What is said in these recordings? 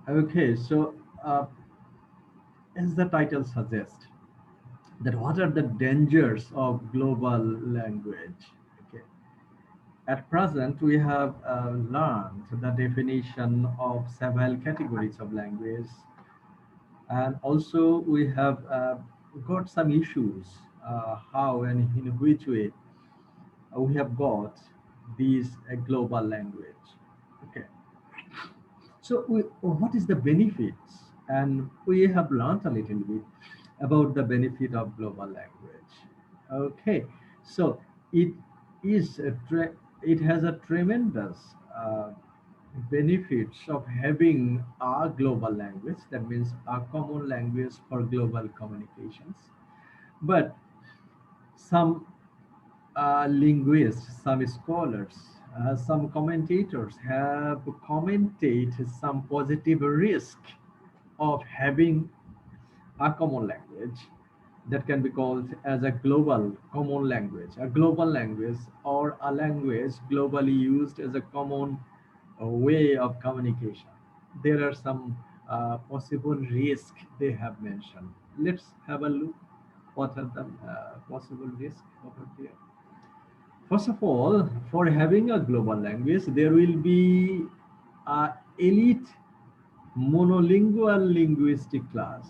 Okay, so as the title suggests, that what are the dangers of global language? Okay, at present we have learned the definition of several categories of language, and also we have got some issues, how and in which way we have got these global language. Okay, so what is the benefits? And we have learned a little bit about the benefit of global language. Okay, so it it has a tremendous benefits of having a global language. That means a common language for global communications. But some linguists, some scholars, some commentators have commented some positive risk of having a common language that can be called as a global common language, a global language or a language globally used as a common way of communication. There are some possible risks they have mentioned. Let's have a look. What are the possible risks over there? First of all, for having a global language, there will be a elite monolingual linguistic class.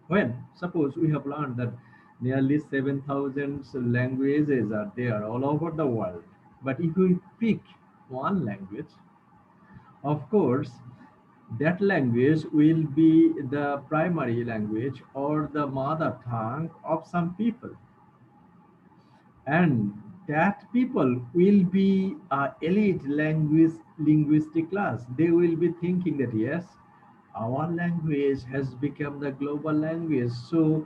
When suppose we have learned that nearly 7,000 languages are there all over the world, but if we pick one language, of course, that language will be the primary language or the mother tongue of some people, and that people will be a elite linguistic class. They will be thinking that yes, our language has become the global language, so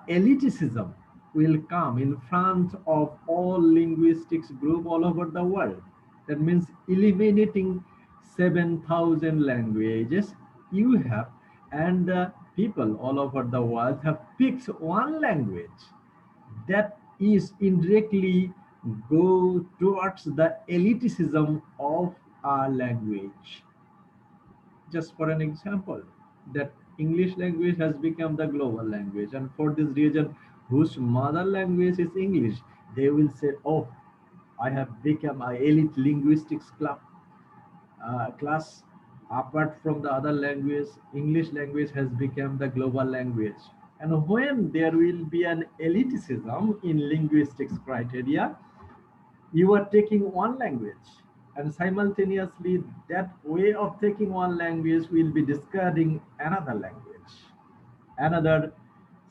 elitism will come in front of all linguistics group all over the world. That means eliminating 7,000 languages you have, and people all over the world have picked one language that is indirectly go towards the elitism of our language. Just for an example, that English language has become the global language, and for this region whose mother language is English, they will say, oh, I have become a elite linguistics club class. Apart from the other language, English language has become the global language. And when there will be an elitism in linguistics criteria, you are taking one language, and simultaneously that way of taking one language will be discarding another language, another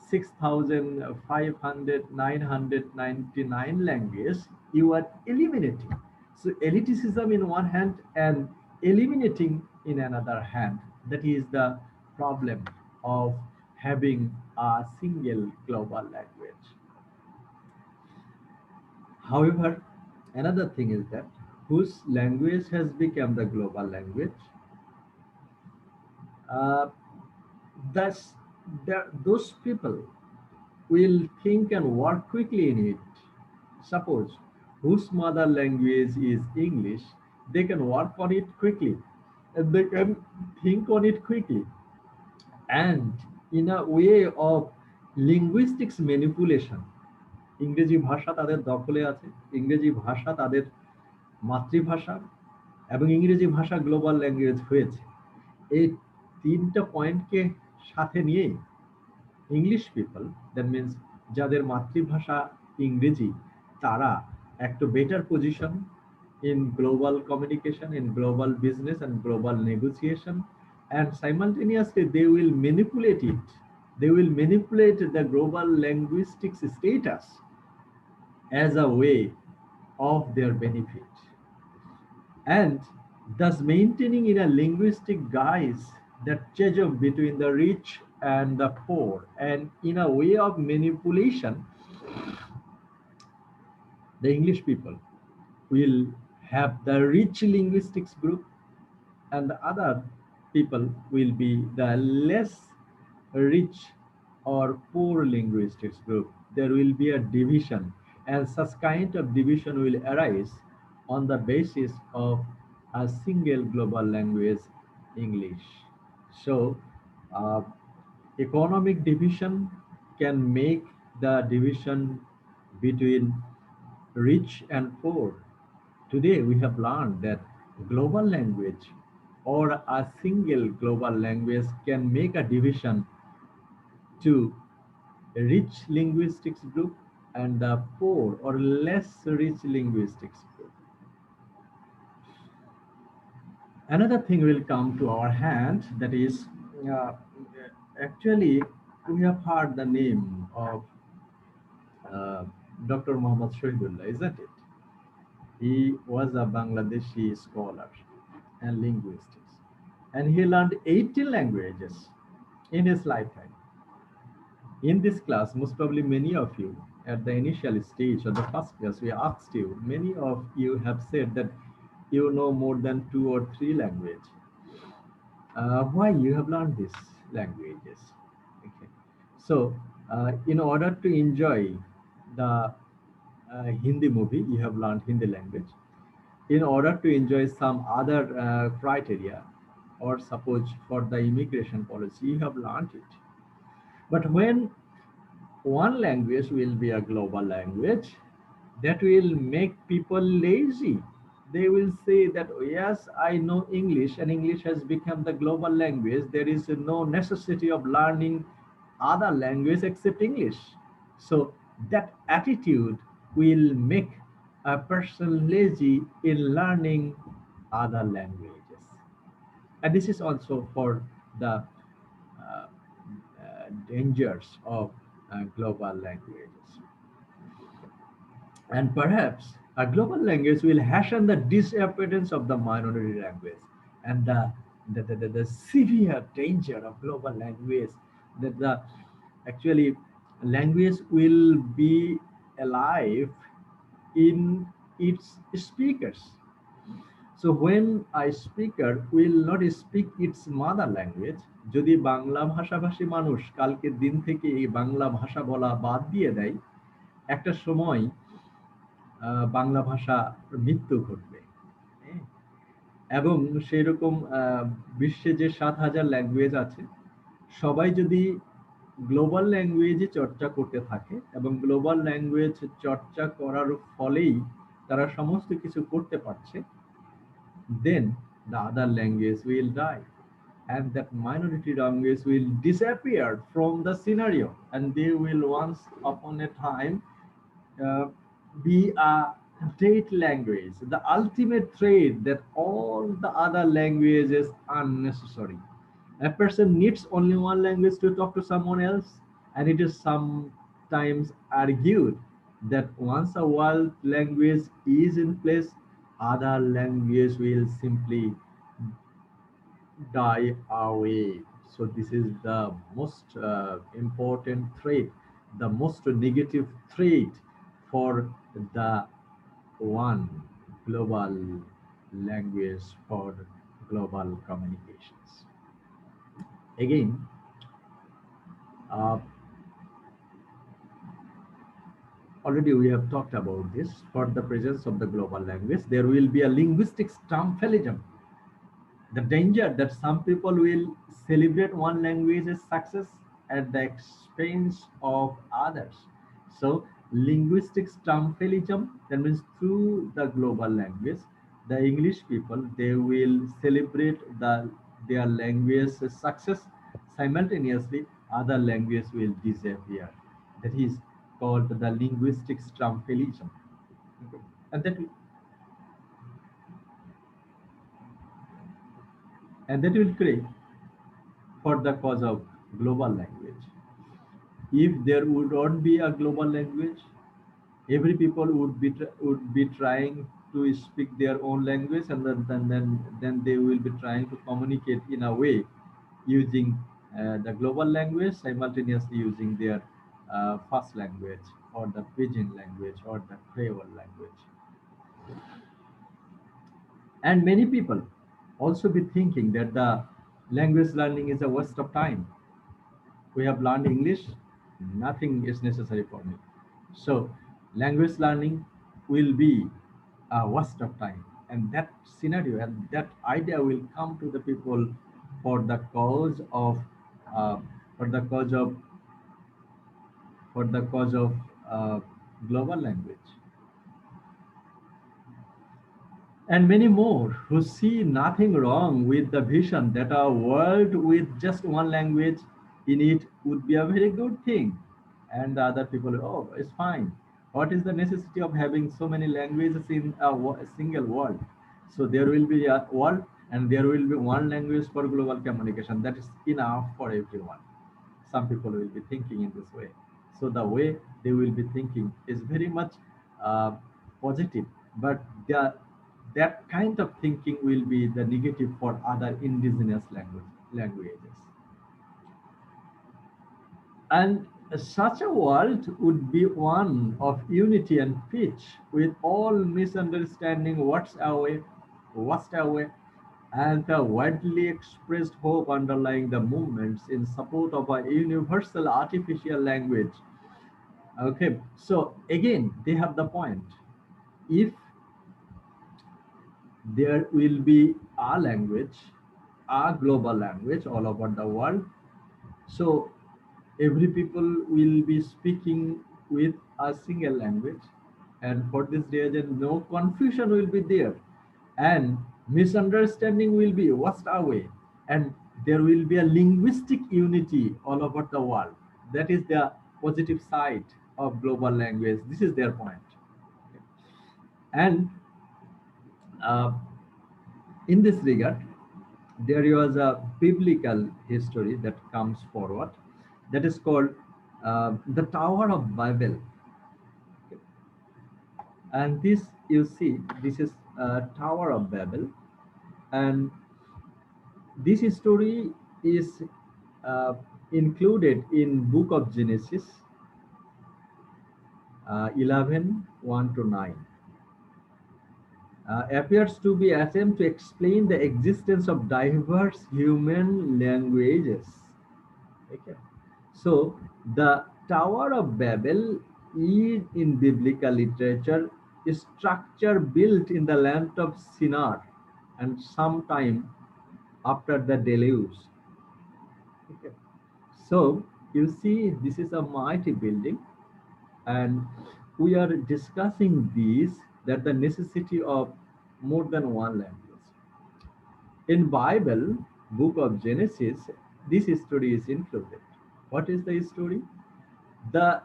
6,500, 999 languages you are eliminating. So elitism in one hand and eliminating in another hand. That is the problem of having a single global language. However, another thing is that whose language has become the global language, uh, thus those people will think and work quickly in it. Suppose whose mother language is English, they can work on it quickly and they can think on it quickly. And in a way of linguistics manipulation, ইংরেজি ভাষা তাদের দখলে আছে, ইংরেজি ভাষা তাদের মাতৃভাষা, এবং ইংরেজি ভাষা গ্লোবাল ল্যাঙ্গুয়েজ হয়েছে। এই তিনটা পয়েন্টকে সাথে নিয়েই ইংলিশ পিপল, দ্যাট মিনস যাদের মাতৃভাষা ইংরেজি, তারা একটা better position in global communication, in global business and global negotiation, and simultaneously they will manipulate it. They will manipulate the global linguistics status as a way of their benefit, and thus maintaining in a linguistic guise that change between the rich and the poor, and in a way of manipulation, the English people will have the rich linguistics group, and the other people will be the less rich or poor linguistics group. There will be a division, and such kind of division will arise on the basis of a single global language, English. So, uh, economic division can make the division between rich and poor. Today, we have learned that global language or a single global language can make a division to rich linguistics group and the poor or less rich linguistics group. Another thing will come to our hand, that is, uh, actually, we have heard the name of uh, Dr. Muhammad Shahidullah, isn't it? He was a Bangladeshi scholar and linguistics, and he learned 80 languages in his lifetime. In this class, most probably many of you at the initial stage of the first class, we asked you, many of you have said that you know more than two or three language. Why you have learned these languages? Okay. So, in order to enjoy the Hindi movie, you have learned Hindi language. In order to enjoy some other criteria, or suppose for the immigration policy, you have learned it. But when one language will be a global language, that will make people lazy. They will say that, "Oh, yes, I know English and English has become the global language. There is no necessity of learning other language except English." So that attitude will make a person lazy in learning other languages. And this is also for the dangers of global languages. And perhaps a global language will hasten the disappearance of the minority language, and the severe danger of global language, that the actually language will be alive in its speakers. So when a speaker will not speak its mother language, যদি বাংলা ভাষাভাষী মানুষ কালকের দিন থেকে এই বাংলা ভাষা বলা বাদ দিয়ে দেয়, একটা সময় বাংলা ভাষা মৃত্যু ঘটবে। হ্যাঁ? এবং সেই রকম বিশ্বে যে ৭,০০০ ল্যাঙ্গুয়েজ আছে, সবাই যদি গ্লোবাল ল্যাঙ্গুয়েজে চর্চা করতে থাকে এবং গ্লোবাল ল্যাঙ্গুয়েজ চর্চা করার ফলেই তারা সমস্ত কিছু করতে পারছে, then the other language will die, and that minority language will disappear from the scenario, and they will once upon a time uh, be a dead language, the ultimate trait that all the other languages are necessary. A person needs only one language to talk to someone else, and it is sometimes argued that once a world language is in place, other language will simply die away. So this is the most important trait, the most negative trait for the one global language for global communications. Again, uh, already we have talked about this. For the presence of the global language, there will be a linguistic stumpelism, the danger that some people will celebrate one language's success at the expense of others. So, linguistic triumphalism, that means through the global language, the English people, they will celebrate their language's success. Simultaneously, other languages will disappear. That is called the linguistic triumphalism. Okay. And that will create for the cause of global language. If there would not be a global language, every people would be trying to speak their own language, and then they will be trying to communicate in a way using the global language, simultaneously using their first language, or the pidgin language, or the Creole language. And many people also be thinking that the language learning is a waste of time. We have learned English, nothing is necessary for me. So, language learning will be a waste of time. And that scenario and that idea will come to the people for the cause of uh, for the cause of for the cause of global language, and many more who see nothing wrong with the vision that a world with just one language in it would be a very good thing. And the other people, oh, it's fine. What is the necessity of having so many languages in a single world? So there will be a world and there will be one language for global communication. That is enough for everyone. Some people will be thinking in this way. So the way they will be thinking is very much uh, positive, but that kind of thinking will be the negative for other indigenous languages. And such a world would be one of unity and peace, with all misunderstanding washed away, and the widely expressed hope underlying the movements in support of a universal artificial language. Okay, so again, they have the point. If there will be a language, a global language all over the world, so every people will be speaking with a single language, and for this reason no confusion will be there, and misunderstanding will be washed away, and there will be a linguistic unity all over the world. That is the positive side of global language. This is their point. And uh, in this regard, there was a biblical history that comes forward, that is called the Tower of Babel. And this, you see, this is Tower of Babel, and this story is uh, included in Book of Genesis 11 1 to 9. Appears to be attempt to explain the existence of diverse human languages. Okay. So the Tower of Babel is in biblical literature a structure built in the land of Shinar and sometime after the deluge. Okay. So you see, this is a mighty building, and we are discussing this, that the necessity of more than one language. In Bible, book of Genesis, this story is included. What is the story? The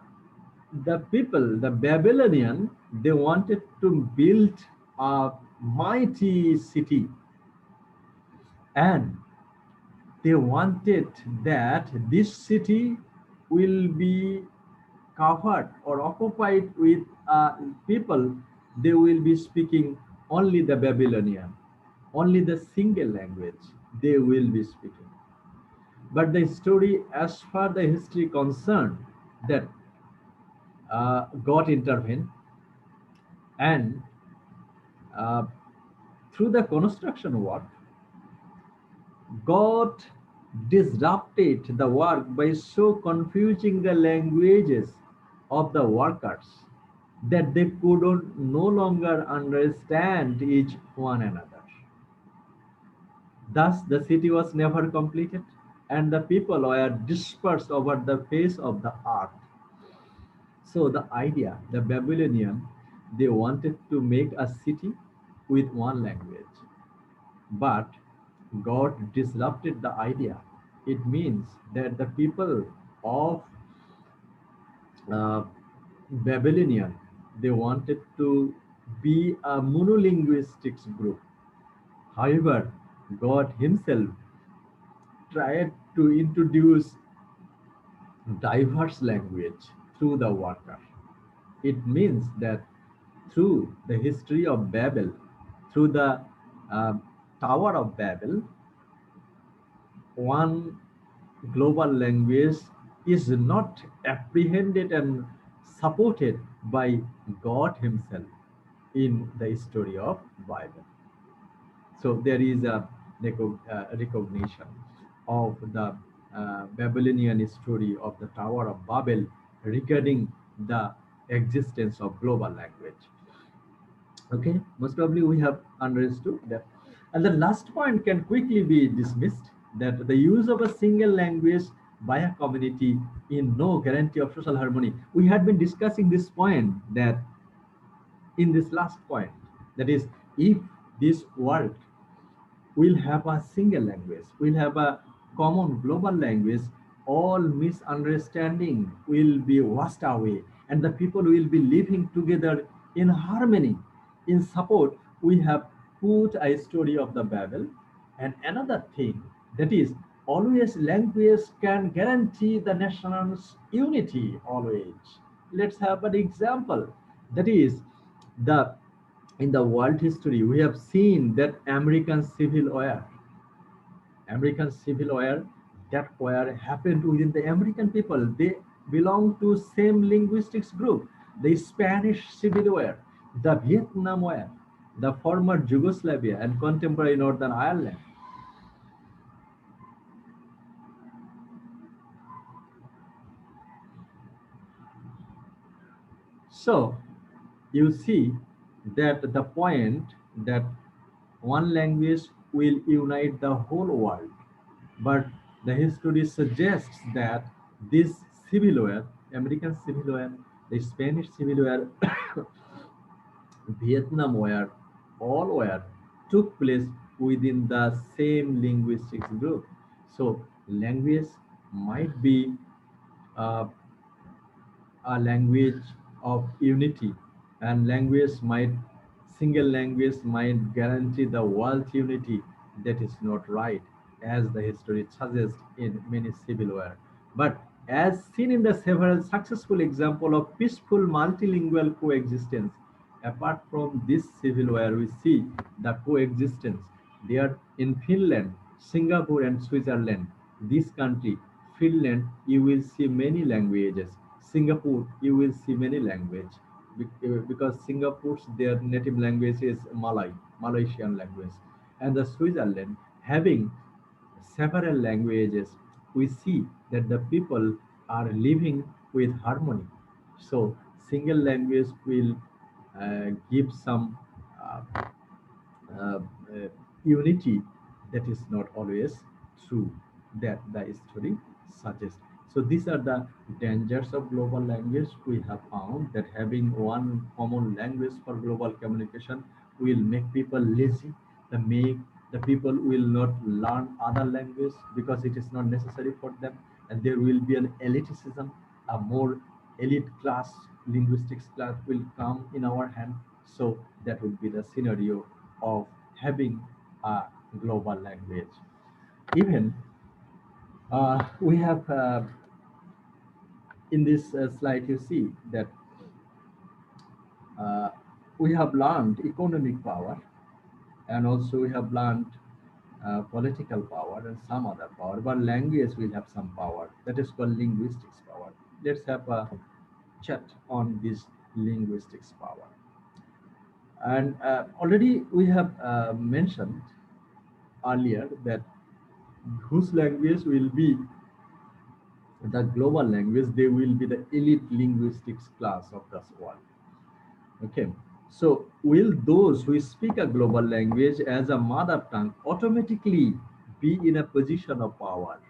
the people, the Babylonian, they wanted to build a mighty city, and they wanted that this city will be covered or occupied with people. They will be speaking only the Babylonian, only the single language they will be speaking. But the story, as far the history concerned, that God intervened, and uh, through the construction work, God disrupted the work by so confusing the languages of the workers that they could no longer understand each one another. Thus, the city was never completed, and the people were dispersed over the face of the earth. So, the idea, the Babylonian, they wanted to make a city with one language, but God disrupted the idea. It means that the people of uh, Babylonian, they wanted to be a monolinguistics group. However, God Himself tried to introduce diverse language through the worker. It means that through the history of Babel, through the uh, Tower of Babel, one global language is not apprehended and supported by God Himself in the story of Bible. So there is a recognition of the Babylonian story of the Tower of Babel regarding the existence of global language. Okay, most probably we have understood that. And the last point can quickly be dismissed, that the use of a single language by a community in no guarantee of social harmony. We had been discussing this point that in this last point, that is, if this world will have a single language, will have a common global language, all misunderstanding will be washed away, and the people will be living together in harmony. In support, we have put a story of the Babel, and another thing, that is, always language can guarantee the nation's unity. Always, let's have an example. That is, the in the world history, we have seen that American Civil War, that war happened within the American people. They belong to same linguistics group. The Spanish Civil War, the Vietnam War, the former Yugoslavia and contemporary Northern Ireland. So you see that the point that one language will unite the whole world, but the history suggests that this civil war, American Civil War, the Spanish Civil War, Vietnam War, all war took place within the same linguistics group. So language might be uh, a language of unity, and single language might guarantee the world unity. That is not right, as the history suggests in many civil war. But as seen in the several successful example of peaceful multilingual coexistence, apart from this civil war, we see the coexistence there in Finland, Singapore, and Switzerland. This country, Finland, you will see many languages. Singapore, you will see many language, because Singapore's their native language is Malaysian language, and the Switzerland having several languages. We see that the people are living with harmony. So single language will give some uh, uh, uh, unity. That is not always true, that the story suggests. So these are the dangers of global language. We have found that having one common language for global communication will make people lazy. The people will not learn other language because it is not necessary for them, and there will be an elitism, a more elite class, linguistics class will come in our hand. So that would be the scenario of having a global language. Even we have in this slide, you see that uh, we have learned economic power, and also we have learned political power and some other power, but language will have some power that is called linguistics power. Let's have a chat on this linguistics power. And already we have mentioned earlier that whose language will be the global language, they will be the elite linguistics class of this world. Okay, so will those who speak a global language as a mother tongue automatically be in a position of power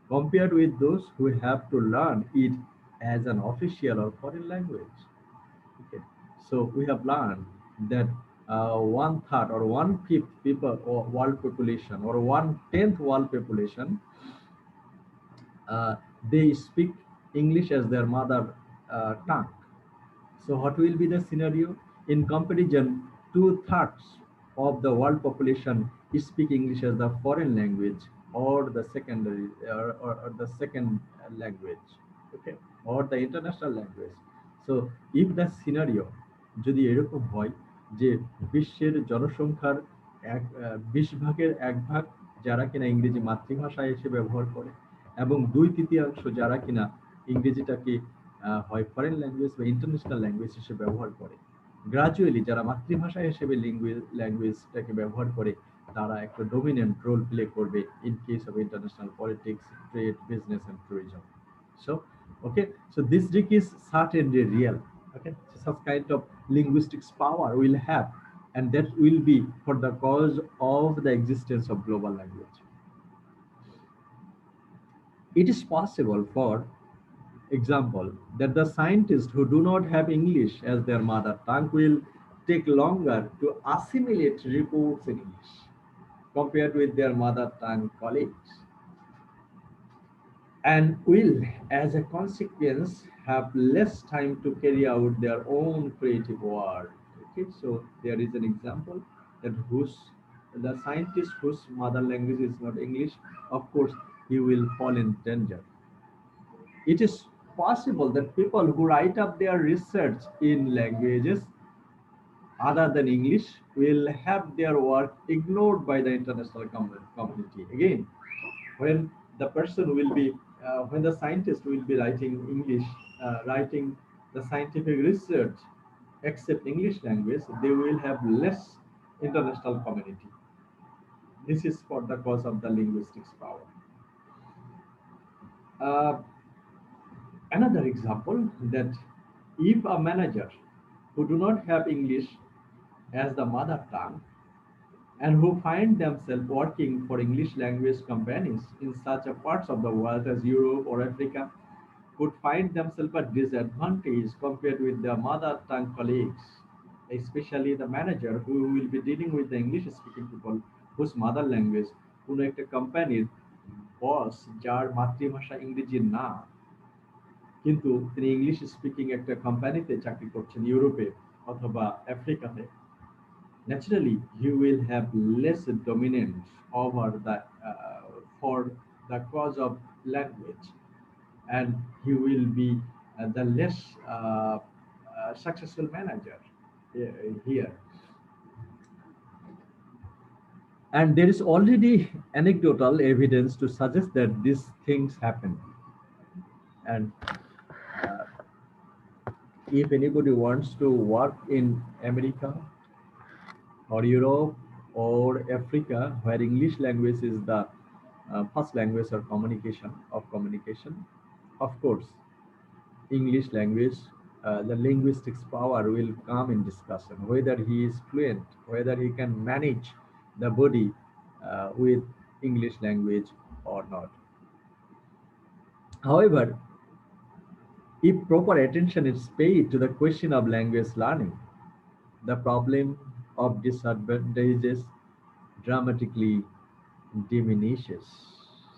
compared with those who have to learn it as an official or foreign language? Okay, so we have learned that one third or one fifth people or world population or one tenth world population, uh, they speak English as their mother tongue. So what will be the scenario? In comparison, two-thirds of the world population speak English as the foreign language or the secondary or the second language, okay, or the international language. So if the scenario যদি এরকম হয় যে বিশ্বের জনসংখ্যার 20 ভাগের 1 ভাগ যারা কিনা ইংরেজি মাতৃভাষা হিসেবে ব্যবহার করে, এবং 2/3 যারা কিনা ইংরেজিটাকে হয় ফরেন ল্যাঙ্গুয়েজ বা ইন্টারন্যাশনাল ল্যাঙ্গুয়েজ হিসেবে ব্যবহার করে, গ্রাজুয়ালি যারা মাতৃভাষা হিসেবে ল্যাঙ্গুয়েজটাকে ব্যবহার করে, তারা একটা ডমিনেন্ট রোল প্লে করবে in case of international politics, trade, business and tourism. So okay, so this trick is certainly real. Okay, so such kind of linguistics power will have, and that will be for the cause of the existence of global language. It is possible, for example, that the scientists who do not have English as their mother tongue will take longer to assimilate reports in English compared with their mother tongue colleagues, and will, as a consequence, have less time to carry out their own creative work. Okay, so there is an example that the scientist whose mother language is not English, of course, he will fall in danger. It is possible that people who write up their research in languages other than English will have their work ignored by the international community. Again, when the person will be, when the scientist will be writing English, writing the scientific research, except English language, they will have less international community. This is for the cause of the linguistics power. Uh, Another example, that if a manager who do not have English as the mother tongue and who find themselves working for English language companies in such a parts of the world as Europe or Africa would find themselves at disadvantage compared with their mother tongue colleagues, especially the manager who will be dealing with the English speaking people whose mother language কোনো একটা কোম্পানির বস যার মাতৃভাষা ইংরেজি না, কিন্তু তিনি English speaking একটা কোম্পানিতে চাকরি করছেন ইউরোপে অথবা আফ্রিকাতে, naturally he will have less dominance over the for the cause of language, and he will be the less successful manager here. And there is already anecdotal evidence to suggest that these things happen. And uh, if anybody wants to work in America or Europe or Africa, where English language is the first language or communication, of course, English language, the linguistics power will come in discussion. Whether he is fluent, whether he can manage the body with English language or not. However, if proper attention is paid to the question of language learning, the problem of disadvantages dramatically diminishes.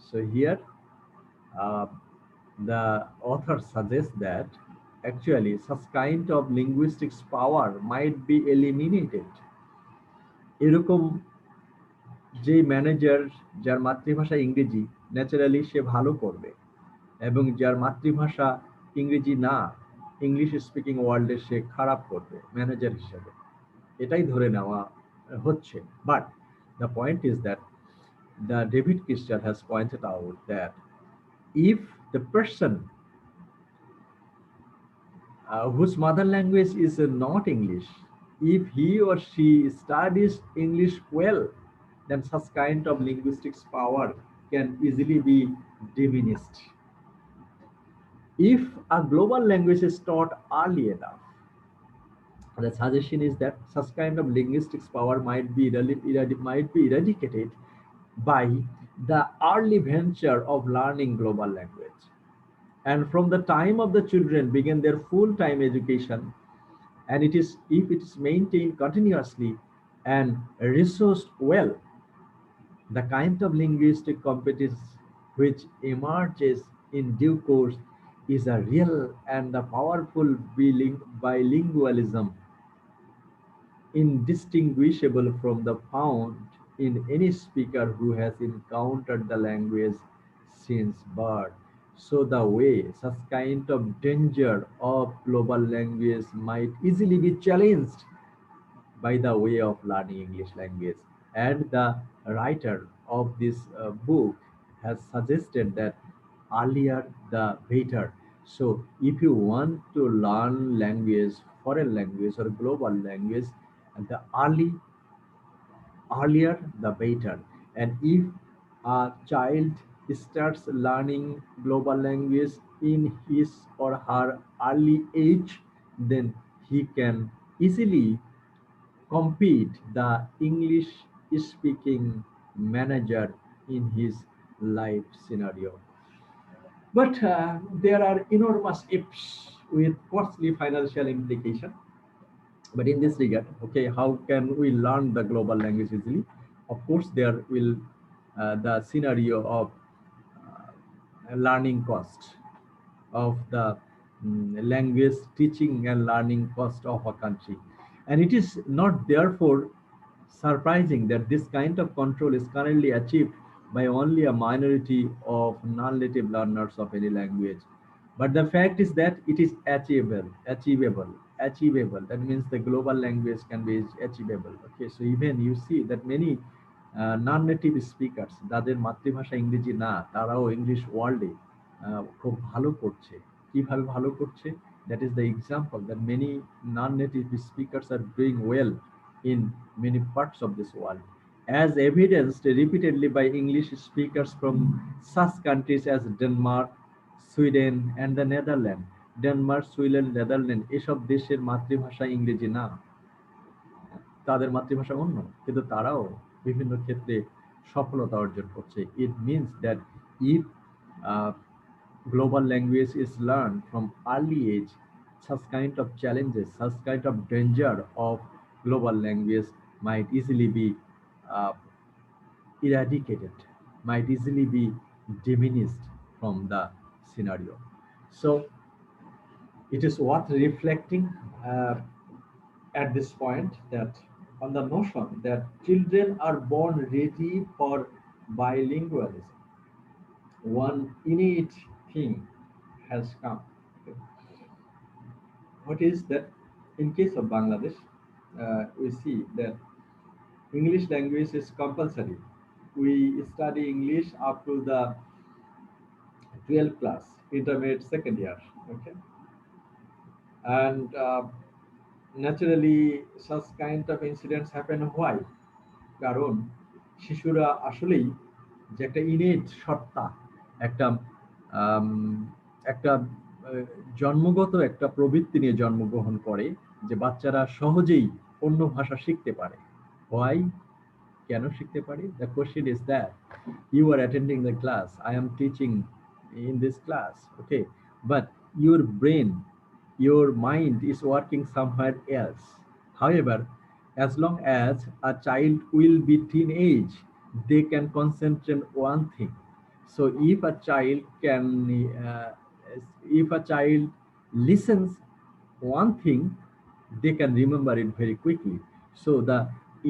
So here, uh, the author suggests that actually such kind of linguistics power might be eliminated. এরকম যে manager যার মাতৃভাষা ইংরেজি, naturally সে ভালো করবে, এবং যার মাতৃভাষা ইংরেজি না, ইংলিশ স্পিকিং ওয়ার্ল্ডে সে খারাপ করবে ম্যানেজার হিসেবে, এটাই ধরে নেওয়া হচ্ছে। But the point is that the David Christian has pointed out that if the person whose mother language is not English, if he or she studies English well, then such kind of linguistics power can easily be diminished. If a global language is taught early enough, the suggestion is that such kind of linguistics power might be eradicated by the early venture of learning global language. And from the time of the children begin their full-time education, and it is if it is maintained continuously and resourced well, the kind of linguistic competence which emerges in due course is a real and a powerful bilingualism, indistinguishable from the found in any speaker who has encountered the language since birth. So the way such kind of danger of global language might easily be challenged by the way of learning English language. And the writer of this book has suggested that earlier the better. So if you want to learn language, foreign language or global language, the earlier the better. And if a child starts learning global language in his or her early age, then he can easily compete the English speaking manager in his life scenario. But there are enormous ifs with costly financial implication. But in this regard, okay, how can we learn the global language easily? Of course, there will the scenario of learning cost of the language teaching and learning cost of a country. And it is not therefore surprising that this kind of control is currently achieved by only a minority of non-native learners of any language. But the fact is that it is achievable. That means the global language can be achievable. Okay, so even you see that many non native speakers যাদের মাতৃভাষা ইংরেজি না তারাও English ওয়ার্ল্ডে খুব ভালো করছে। কিভাবে ভালো করছে? That is the example that many non-native speakers are doing well in many parts of this world, as evidenced repeatedly by English speakers from such countries as Denmark, Sweden, and the Netherlands. Denmark, Sweden, Netherland এসব দেশের মাতৃভাষা ইংরেজি না, তাদের মাতৃভাষা অন্য, কিন্তু তারাও বিভিন্ন ক্ষেত্রে সফলতা অর্জন করছে। It means that if global language is learned from early age, such kind of challenges, such kind of danger of global language might easily be uh, eradicated, might easily be diminished from the scenario. So it is worth reflecting at this point that on the notion that children are born ready for bilingualism. One innate thing has come. What is that? In case of Bangladesh, we see that English language is compulsory. We study English up to the 12th class, intermediate second year. Okay, and naturally, such kind of incidents happen. Why? কারণ শিশুরা আসলেই যে একটা innate সত্তা, একটা আম, একটা জন্মগত একটা প্রবৃত্তি নিয়ে জন্মগ্রহণ করে যে বাচ্চারা সহজেই অন্য ভাষা শিখতে পারে। হোয়াই? কেন শিখতে পারি? The question is that you are attending the class, I am teaching in this class, okay, but your brain, your mind is working somewhere else. However, as long as a child will be teenage, they can concentrate one thing. So if a child can if a child listens one thing, they can remember it very quickly. So the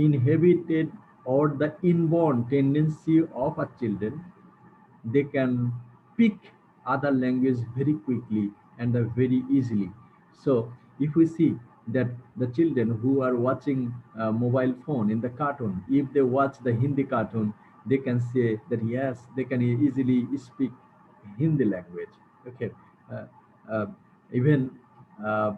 inherited or the inborn tendency of a children, they can pick other language very quickly and very easily. So if we see that the children who are watching mobile phone in the cartoon, if they watch the Hindi cartoon, they can say that yes, they can easily speak Hindi language. Okay, uh, uh, even uh,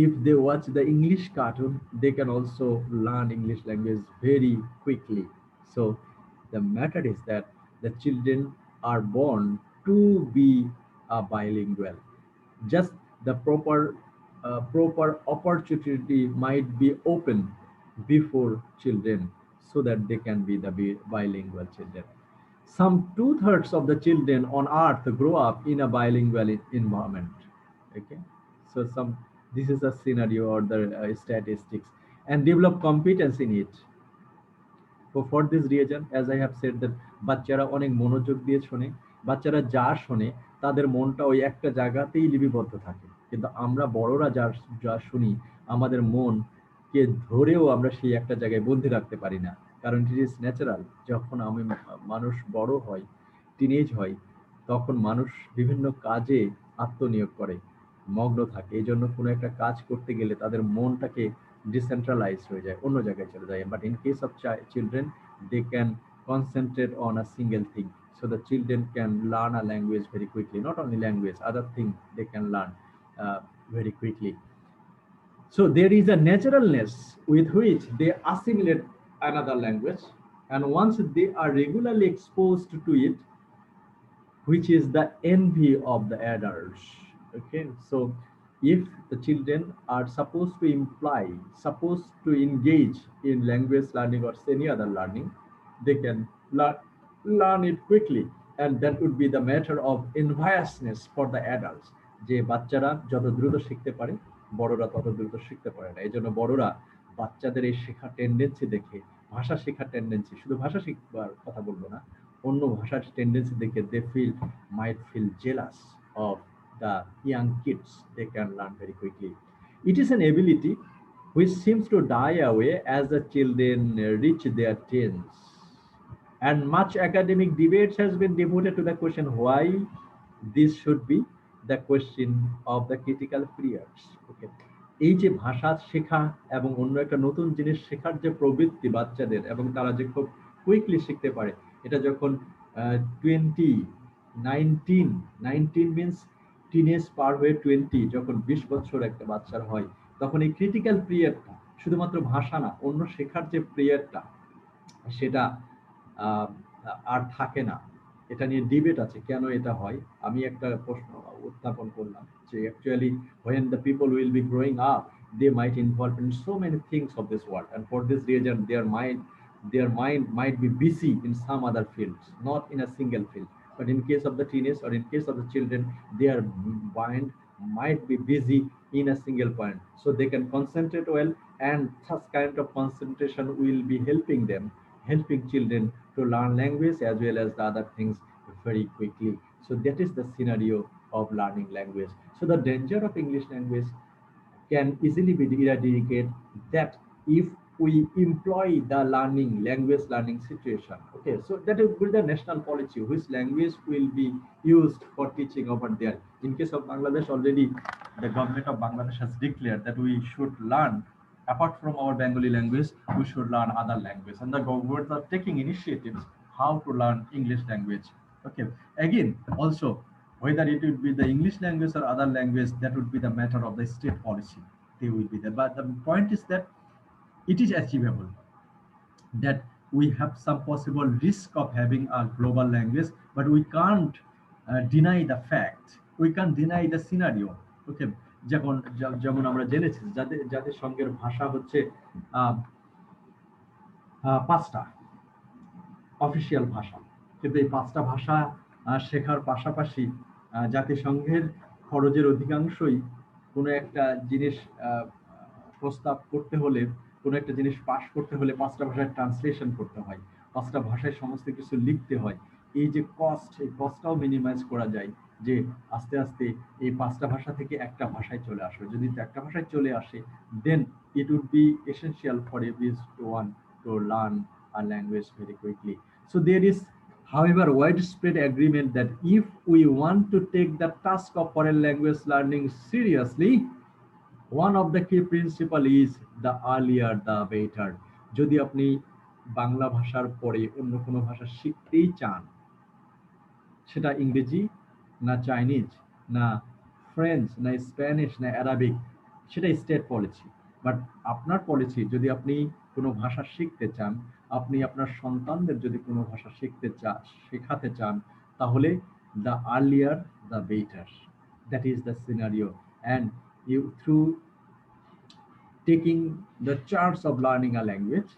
if they watch the English cartoon, they can also learn English language very quickly. So the matter is that the children are born to be bilingual. Just the proper opportunity might be open before children so that they can be the bilingual children. Some two-thirds of the children on earth grow up in a bilingual environment. Okay, so some this is a scenario or the statistics, and develop competence in it. For this reason, as I have said that বাচ্চারা অনেক মনোযোগ দিয়ে শোনে, বাচ্চারা যা শোনে তাদের মনটা ওই একটা জায়গাতেই লিপিবদ্ধ থাকে। কিন্তু আমরা বড়রা যা যা শুনি আমাদের মনকে ধরেও আমরা সেই একটা জায়গায় বন্দি রাখতে পারি না। কারণ ইট ইজ ন্যাচারাল, যখন মানুষ বড় হয়, টিনেজ হয়, তখন মানুষ বিভিন্ন কাজে আত্মনিয়োগ করে, মগ্ন থাকে। এই জন্য কোনো একটা কাজ করতে গেলে তাদের মনটাকে ডিসেন্ট্রালাইজ হয়ে যায়, অন্য জায়গায় চলে যায়। But in case of children, they can concentrate on a single thing. So the children can learn a language very quickly. Not only language, other things they can learn very quickly. So there is a naturalness with which they assimilate another language, and once they are regularly exposed to it, which is the envy of the adults. Okay, so if the children are supposed to engage in language learning or any other learning, they can learn it quickly. and that would be the matter of enviousness for the adults, যে বাচ্চারা যত দ্রুত শিখতে পারে বড়রা তত দ্রুত শিখতে পারে না, এই জন্য বড়রা বাচ্চাদের এই শেখার টেন্ডেন্সি দেখে, ভাষা শেখার টেন্ডেন্সি, শুধু ভাষা শিখবার কথা বলবো না, অন্য ভাষার টেন্ডেন্সি দেখে they feel, might feel jealous of the young kids. They can learn very quickly. It is an ability which seems to die away as the children reach their teens. And much academic debates has been devoted to the question why this should be the question of the critical periods. Okay. এই যে ভাষা শেখা এবং অন্য একটা নতুন জিনিস শেখার যে প্রবৃত্তি বাচ্চাদের এবং তারা যে খুব কুইকলি শিখতে পারে, এটা যখন 20 19 19 মিনস টিনেজ পার হয়ে 20, যখন 20 বছর একটা বাচ্চার হয়, তখন এই ক্রিটিক্যাল পিরিয়ডটা শুধুমাত্র ভাষা না, অন্য শেখার যে পিরিয়ডটা সেটা আহ, আর থাকে না। এটা নিয়ে ডিবেট আছে কেন এটা হয়। আমি একটা প্রশ্ন উত্থাপন করলাম যে actually when the people will be growing up, they might involve in so many things of this world, and for this reason their mind might be busy in some other fields, not in a single field. But in case of the teenage or in case of the children, their mind might be busy in a single point, so they can concentrate well, and such kind of concentration will be helping children to learn language as well as the other things very quickly. So that is the scenario of learning language. So the danger of English language can easily be eradicated that if we employ the language learning situation. Okay, so that will be the national policy, which language will be used for teaching over there. In case of Bangladesh, already the government of Bangladesh has declared that we should learn, apart from our Bengali language, we should learn other language, and the governments are taking initiatives how to learn English language. Okay, again, also whether it would be the English language or other language, that would be the matter of the state policy. They will be there. But the point is that it is achievable, that we have some possible risk of having a global language, but we can't deny the fact, we can't deny the scenario. Okay, যেমন আমরা জেনেছি যাদের যাদের সঙ্গের ভাষা হচ্ছে আহ, পাঁচটা official ভাষা, কিন্তু এই পাঁচটা ভাষা শেখার পাশাপাশি জাতিসংঘের খরচের অধিকাংশই কোনো একটা জিনিস আহ, প্রস্তাব করতে হলে, কোনো একটা জিনিস পাশ করতে হলে পাঁচটা ভাষায় ট্রান্সলেশন করতে হয়, পাঁচটা ভাষায় সমস্ত কিছু লিখতে হয়। এই যে কস্ট, এই কস্টটাও মিনিমাইজ করা যায়, যে আস্তে আস্তে এই পাঁচটা ভাষা থেকে একটা ভাষায় চলে আসবে। যদি একটা ভাষায় চলে আসে, then it would be essential for everyone to learn a language very quickly. So there is, however, widespread agreement that if we want to take the task of foreign language learning seriously, one of the key principle is the earlier the better. যদি আপনি বাংলা ভাষার পরে অন্য কোনো ভাষা শিখতেই চান, সেটা ইংরেজি না চাইনিজ না ফ্রেঞ্চ না স্প্যানিশ না অ্যারাবিক, সেটা স্টেট পলিসি। বাট আপনার পলিসি, যদি আপনি কোনো ভাষা শিখতে চান, আপনি আপনার সন্তানদের যদি কোনো ভাষা শেখাতে চান, তাহলে the earlier the better, that is the scenario. And you through taking the chance of learning a language,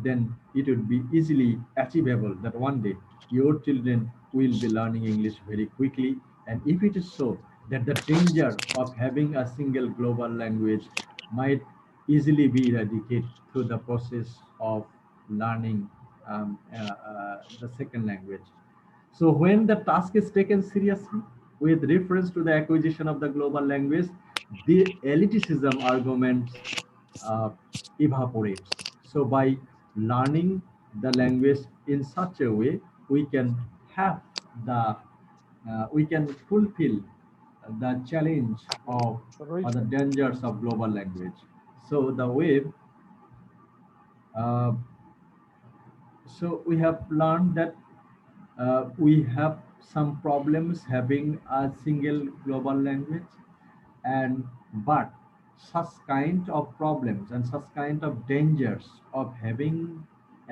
then it would be easily achievable that one day your children will be learning English very quickly. And if it is so, that the danger of having a single global language might easily be eradicated through the process of learning the second language. So when the task is taken seriously with reference to the acquisition of the global language, the elitism arguments uh, evaporates. So by learning the language in such a way, we can have we can fulfill the challenge of or the dangers of global language. So the way uh, so we have learned that we have some problems having a single global language, and but such kind of problems and such kind of dangers of having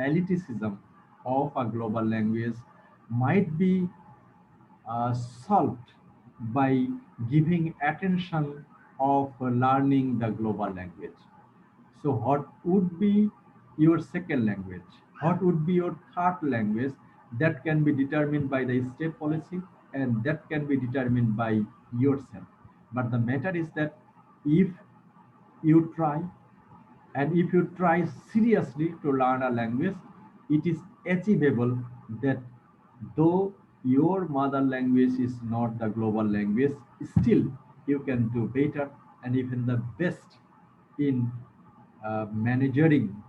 elitism of a global language might be solved by giving attention of learning the global language. So what would be your second language? What would be your third language that can be determined by the state policy, and that can be determined by yourself. But the matter is that if you try, and if you try seriously to learn a language, it is achievable that though your mother language is not the global language, still you can do better and even the best in managing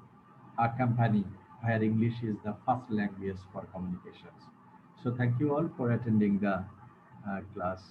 a company where English is the first language for communications. So thank you all for attending the class.